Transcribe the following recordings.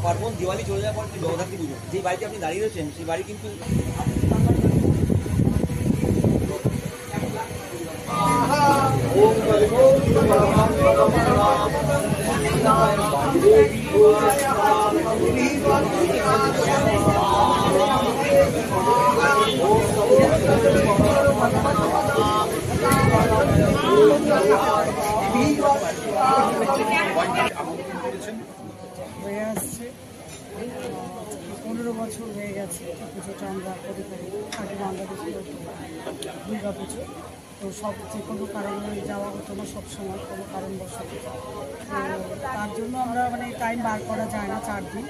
পার্বণ দিওয়ালি চলে যাওয়ার পর জগদ্ধাত্রী পুজো, যে বাড়িতে আপনি দাঁড়িয়ে রয়েছেন সেই বাড়ি কিন্তু হয়ে আসছে 15 বছর হয়ে গেছে। পুজোটা আমরা করে থাকি, আগে বাংলাদেশে দুর্গা পুজো, তো সব যে কোনো কারণে যাওয়া হতো না সবসময়, কোনো কারণবশত। তো তার জন্য আমরা মানে টাইম বার করা যায় না 4 দিন,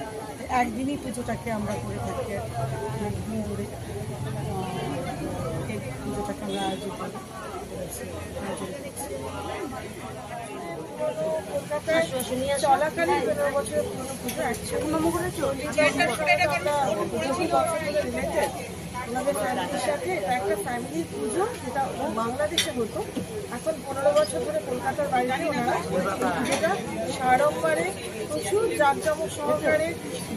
একদিনই পুজোটাকে আমরা করে থাকি। একদিন ধরে এই পুজোটাকে আমরা আয়োজন করেছি। চলাকালীন 15 বছরের পুরনো পুজো, ওনাদের ফ্যামিলির সাথে একটা ফ্যামিলির পুজো, যেটা বাংলাদেশে হতো। এখন 15 বছর ধরে কলকাতার বাইরে ওনারা পুজোটা সাড়ম্বরে প্রচুর জাঁকজমক সহকারে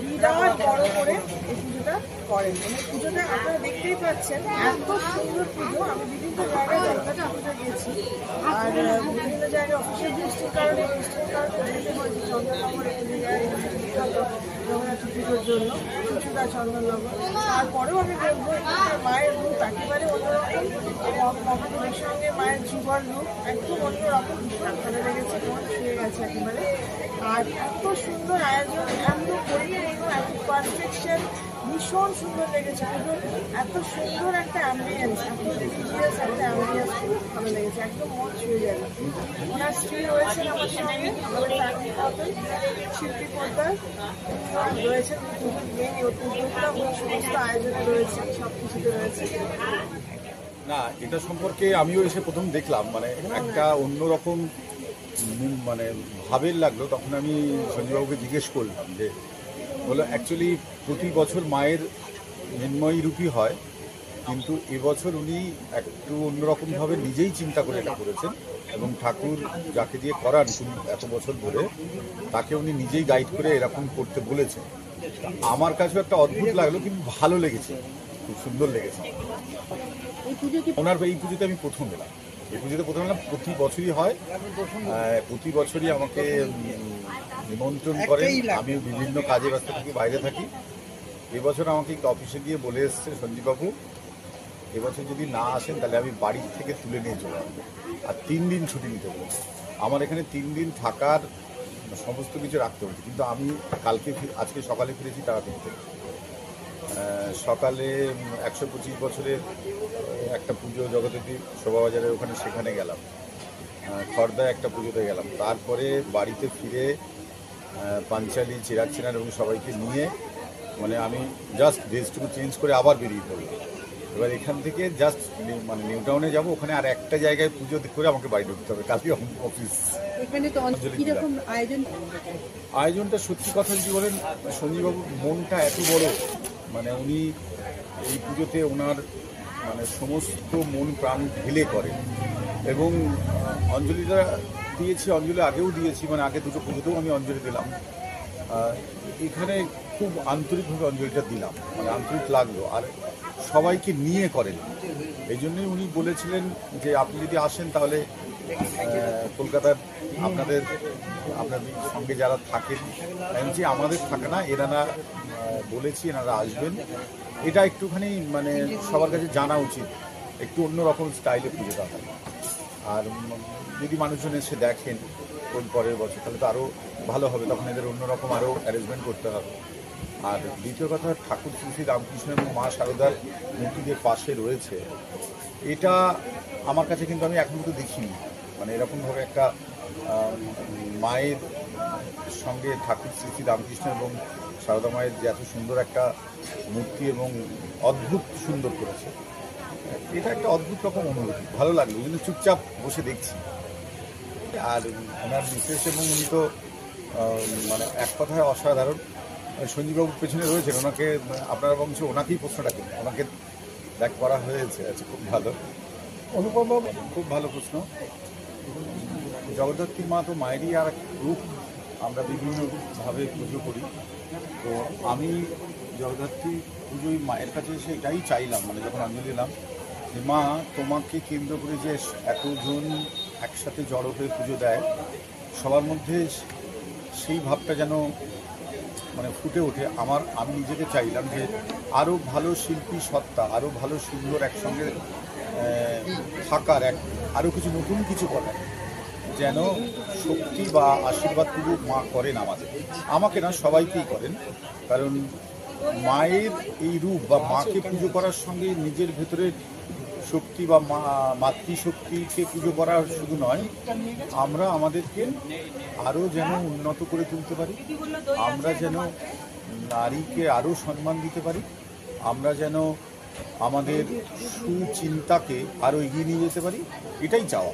বিরাট বড় করে এই পুজোটা করেন। পুজোটা আপনারা দেখতেই পাচ্ছেন, এত সুন্দর পুজো। আমি বিভিন্ন জায়গায় কলকাতা পুজো গিয়েছি, আর বিভিন্ন জায়গায় অফিসিয়াল বৃষ্টির কারণে যেতে হয়েছে। চন্দননগরে জগন্নাথ পুজোর জন্য কিছুটা চন্দননগর। তারপরেও আমি বলবো মায়ের রূপ একেবারে অন্যরকম, মহাদেবের সঙ্গে মায়ের যুগল রূপ একদম অন্যরকম, ভীষণ ভালো লেগেছে, মন ছুঁয়ে গেছে একেবারে। আর এত সুন্দর আয়োজন, এত পরিপূর্ণ, এত পারফেকশন, ভীষণ সুন্দর লেগেছে। এত সুন্দর একটা অ্যাম্বিয়েন্স, এত রিলিজিয়াস একটা অ্যাম্বিয়েন্স, খুব ভালো লেগেছে, একদম মন ছুঁয়ে যাবে। ওনার স্ত্রী রয়েছেন আমার সঙ্গে, আমার ফ্যামিলি কাপল, শিল্পী পোদ্দার রয়েছেন, সমস্ত আয়োজনে রয়েছে, সব কিছুতে রয়েছে। না, এটা সম্পর্কে আমিও এসে প্রথম দেখলাম, মানে একটা অন্যরকম মানে ভাবের লাগলো। তখন আমি সঞ্জীববাবুকে জিজ্ঞেস করলাম যে বলো অ্যাকচুয়ালি প্রতি বছর মায়ের মৃন্ময়ী রূপী হয়, কিন্তু এবছর উনি একটু অন্যরকমভাবে নিজেই চিন্তা করে এটা করেছেন, এবং ঠাকুর যাকে দিয়ে করান এত বছর ধরে তাকে উনি নিজেই গাইড করে এরকম করতে বলেছেন। আমার কাছেও একটা অদ্ভুত লাগলো, কিন্তু ভালো লেগেছে, খুব সুন্দর লেগেছে। ওনার এই পুজোতে আমি প্রথম এলাম, এই পুজোতে প্রথম এলাম। প্রতি বছরই হয়, প্রতি বছরই আমাকে নিমন্ত্রণ করেন। আমি বিভিন্ন কাজে ব্যস্ত থাকি, বাইরে থাকি। এবছর আমাকে অফিসে গিয়ে বলে এসছে সঞ্জীববাবু, এবছর যদি না আসেন তাহলে আমি বাড়ি থেকে তুলে নিয়ে চলে আসবো, আর 3 দিন ছুটি নিতে বলেছে। আমার এখানে 3 দিন থাকার সমস্ত কিছু রাখতে হচ্ছে, কিন্তু আমি আজকে সকালে ফিরেছি তারাপীঠ থেকে। সকালে 125 বছরের একটা পুজো জগদ্ধাত্রী শোভাবাজারের ওখানে, সেখানে গেলাম। খড়দায় একটা পুজোতে গেলাম। তারপরে বাড়িতে ফিরে পাঞ্চালি, চিরাগ চেনার এবং সবাইকে নিয়ে মানে আমি জাস্ট ড্রেসটুকু চেঞ্জ করে আবার বেরিয়ে পড়লাম। এবার এখান থেকে জাস্ট মানে নিউ টাউনে যাবো, ওখানে আর একটা জায়গায় পুজো করে আমাকে বাড়ি ঢুকতে হবে, কালকে অফিস। আয়োজনটা সত্যি কথা যদি বলেন, সঞ্জীববাবুর মনটা এত বড়, মানে উনি এই পুজোতে ওনার মানে সমস্ত মন প্রাণ ঢেলে করেন। এবং অঞ্জলিটা দিয়েছি, অঞ্জলি আগেও দিয়েছি, মানে আগে দুটো পুজোতেও আমি অঞ্জলি দিলাম। এখানে খুব আন্তরিকভাবে অঞ্জলিটা দিলাম, মানে আন্তরিক লাগলো, আর সবাইকে নিয়ে করেন। এই জন্যই উনি বলেছিলেন যে আপনি যদি আসেন তাহলে কলকাতার আপনাদের সঙ্গে যারা থাকেন, যে আমাদের থাকে না, এনারা বলেছি এনারা আসবেন। এটা একটুখানি মানে সবার কাছে জানা উচিত, একটু অন্যরকম স্টাইলে পুজোটা হয়। আর যদি মানুষজন এসে দেখেন কোন পরের বছর, তাহলে তো আরও ভালো হবে, তখন এদের অন্যরকম আরও অ্যারেঞ্জমেন্ট করতে হবে। আর দ্বিতীয় কথা, ঠাকুর শ্রী শ্রী রামকৃষ্ণ এবং মা শারদার মূর্তিদের পাশে রয়েছে, এটা আমার কাছে কিন্তু আমি এখন তো দেখিনি, মানে এরকমভাবে একটা মায়ের সঙ্গে ঠাকুর শ্রী শ্রী রামকৃষ্ণ এবং শারদা মায়ের যে এত সুন্দর একটা মূর্তি এবং অদ্ভুত সুন্দর করেছে, এটা একটা অদ্ভুত রকম অনুভূতি, ভালো লাগলো। কিন্তু চুপচাপ বসে দেখছি। আর ওনার বিশেষ, এবং উনি তো মানে এক কথায় অসাধারণ। সঞ্জীববাবুর পেছনে রয়েছেন, ওনাকে আপনারা বংশ ওনাকেই প্রশ্নটা করুন, ওনাকে দেখ করা হয়েছে। আচ্ছা, খুব ভালো। অনুপম, খুব ভালো প্রশ্ন। জগদ্ধাত্রী মা তো মায়েরই আর এক রূপ। আমরা বিভিন্নভাবে পুজো করি, তো আমি জগদ্ধাত্রী পুজোয় মায়ের কাছে এসে এটাই চাইলাম, মানে যখন অঞ্জলি এলাম, যে মা তোমাকে কেন্দ্র করে যে এতজন একসাথে জড়ো হয়ে পুজো দেয়, সবার মধ্যে সেই ভাবটা যেন মানে ফুটে ওঠে। আমি নিজেকে চাইলাম যে আরও ভালো শিল্পী সত্তা, আরও ভালো সুন্দর একসঙ্গে থাকার, আরও কিছু নতুন কিছু করার, যেন শক্তি বা আশীর্বাদ পুজো মা করেন আমাকে না, সবাইকেই করেন। কারণ মায়ের এই রূপ বা মাকে পুজো করার সঙ্গে নিজের ভেতরের শক্তি বা মাতৃশক্তিকে পুজো করা শুধু নয়, আমরা আমাদেরকে আরও যেন উন্নত করে তুলতে পারি, আমরা যেন নারীকে আরও সম্মান দিতে পারি, আমরা যেন আমাদের সুচিন্তাকে আরও এগিয়ে নিয়ে যেতে পারি, এটাই চাওয়া।